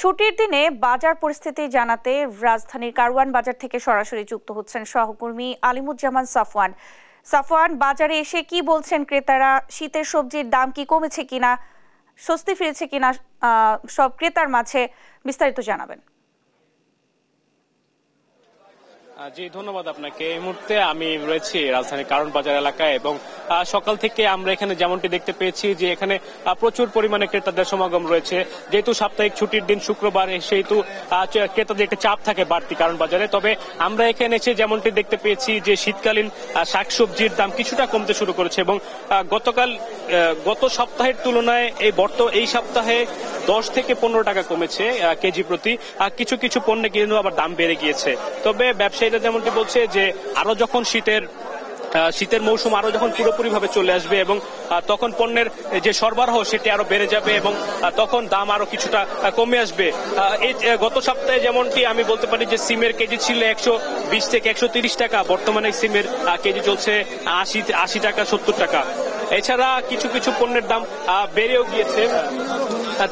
ছুটির দিনে বাজার পরিস্থিতি জানাতে রাজধানীর কারওয়ান বাজার থেকে সরাসরি যুক্ত হচ্ছেন সহকর্মী আলিমুজ্জামান সাফওয়ান। সাফওয়ান, বাজারে এসে কি বলছেন ক্রেতারা? শীতের সবজির দাম কি কমেছে কিনা, স্বস্তি ফিরেছে কিনা সব ক্রেতার মাঝে, বিস্তারিত জানাবেন। জি, ধন্যবাদ আপনাকে। এই মুহূর্তে আমি রয়েছি রাজধানীর কারওয়ান বাজার এলাকায় এবং সকাল থেকে আমরা এখানে যেমনটি দেখতে পেয়েছি যে এখানে প্রচুর পরিমাণে ক্রেতাদের সমাগম রয়েছে। যেহেতু সাপ্তাহিক ছুটির দিন শুক্রবার, সেহেতু ক্রেতাদের একটা চাপ থাকে বাড়তি কারওয়ান বাজারে। তবে আমরা এখানে এসে যেমনটি দেখতে পেয়েছি যে শীতকালীন শাকসবজির দাম কিছুটা কমতে শুরু করেছে এবং গত সপ্তাহের তুলনায় এই সপ্তাহে 10 থেকে 15 টাকা কমেছে কেজি প্রতি। কিছু কিছু পণ্যে কিন্তু আবার দাম বেড়ে গিয়েছে। তবে ব্যবসায়ীরা যেমনটি বলছে যে আরো যখন শীতের মৌসুম আরো যখন পুরোপুরি ভাবে চলে আসবে এবং তখন পণ্যের যে সরবরাহ সেটি আরো বেড়ে যাবে এবং তখন দাম আরো কিছুটা কমে আসবে। এই গত সপ্তাহে যেমনটি আমি বলতে পারি যে সিমের কেজি ছিল 120 থেকে 130 টাকা, বর্তমানে সিমের কেজি চলছে 80 টাকা 70 টাকা। এছাড়া কিছু কিছু পণ্যের দাম বেড়েও গিয়েছে।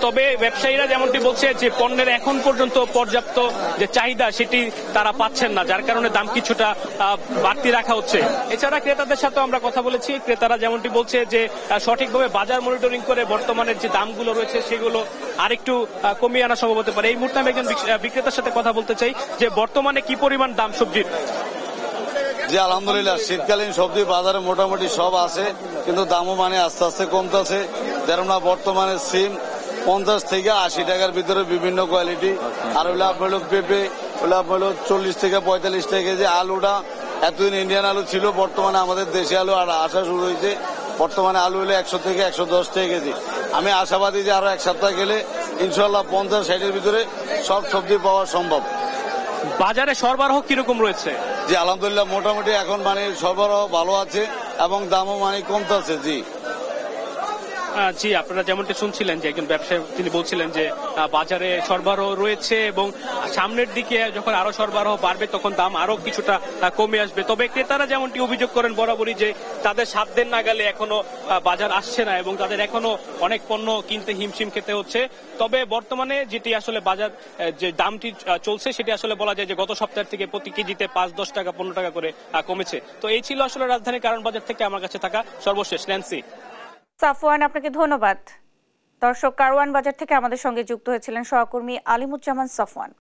তবে ব্যবসায়ীরা যেমনটি বলছে যে পণ্যের এখন পর্যন্ত পর্যাপ্ত যে চাহিদা সেটি তারা পাচ্ছেন না, যার কারণে দাম কিছুটা বাড়তি রাখা হচ্ছে। এছাড়া ক্রেতাদের সাথে আমরা কথা বলেছি, ক্রেতারা যেমনটি বলছে যে সঠিকভাবে বাজার মনিটরিং করে বর্তমানে যে দামগুলো রয়েছে সেগুলো আরেকটু কমিয়ে আনা সম্ভব হতে পারে। এই মুহূর্তে আমি একজন বিক্রেতার সাথে কথা বলতে চাই যে বর্তমানে কি পরিমাণ দাম সবজির। জি, আলহামদুলিল্লাহ শীতকালীন সবজি বাজারে মোটামুটি সব আছে, কিন্তু দামও আস্তে আস্তে কমতেছে। যেমন বর্তমানে সিম 50 থেকে 80 টাকার ভিতরে বিভিন্ন কোয়ালিটি, আর আপনার পেঁপে 40 থেকে 45 টাকা কেজি। আলুটা এতদিন ইন্ডিয়ান আলু ছিল, বর্তমানে আমাদের দেশি আলু আর আসা শুরু হয়েছে। বর্তমানে আলু 100 থেকে 110 টাকা কেজি। আমি আশাবাদী যে আরো এক সপ্তাহ গেলে ইনশাল্লাহ 50-60 এর ভিতরে সব সবজি পাওয়া সম্ভব। বাজারে সরবরাহ কিরকম রয়েছে? জি, আলহামদুলিল্লাহ মোটামুটি এখন সরবরাহ ভালো আছে এবং দামও কমতেছে। জি, আপনারা যেমনটি শুনছিলেন যে একজন ব্যবসায়ী তিনি বলছিলেন যে বাজারে সরবরাহ রয়েছে এবং সামনের দিকে যখন আরো সরবরাহ বাড়বে তখন দাম আরো কিছুটা কমে আসবে। তবে ক্রেতারা যেমনটি অভিযোগ করেন বরাবরই যে তাদের সাধ্যের নাগালে এখনো বাজার আসছে না এবং তাদের এখনো অনেক পণ্য কিনতে হিমশিম খেতে হচ্ছে। তবে বর্তমানে যেটি আসলে বাজার যে দামটি চলছে সেটি আসলে বলা যায় যে গত সপ্তাহ থেকে প্রতি কেজিতে 5-10 টাকা 15 টাকা করে কমেছে। তো এই ছিল আসলে রাজধানীর কারওয়ান বাজার থেকে আমার কাছে থাকা সর্বশেষ। ন্যান্সি। সাফওয়ান, আপনাকে ধন্যবাদ। দর্শক, কারওয়ান বাজার থেকে আমাদের সঙ্গে যুক্ত হয়েছিলেন সহকর্মী আলিমুজ্জামান সাফওয়ান।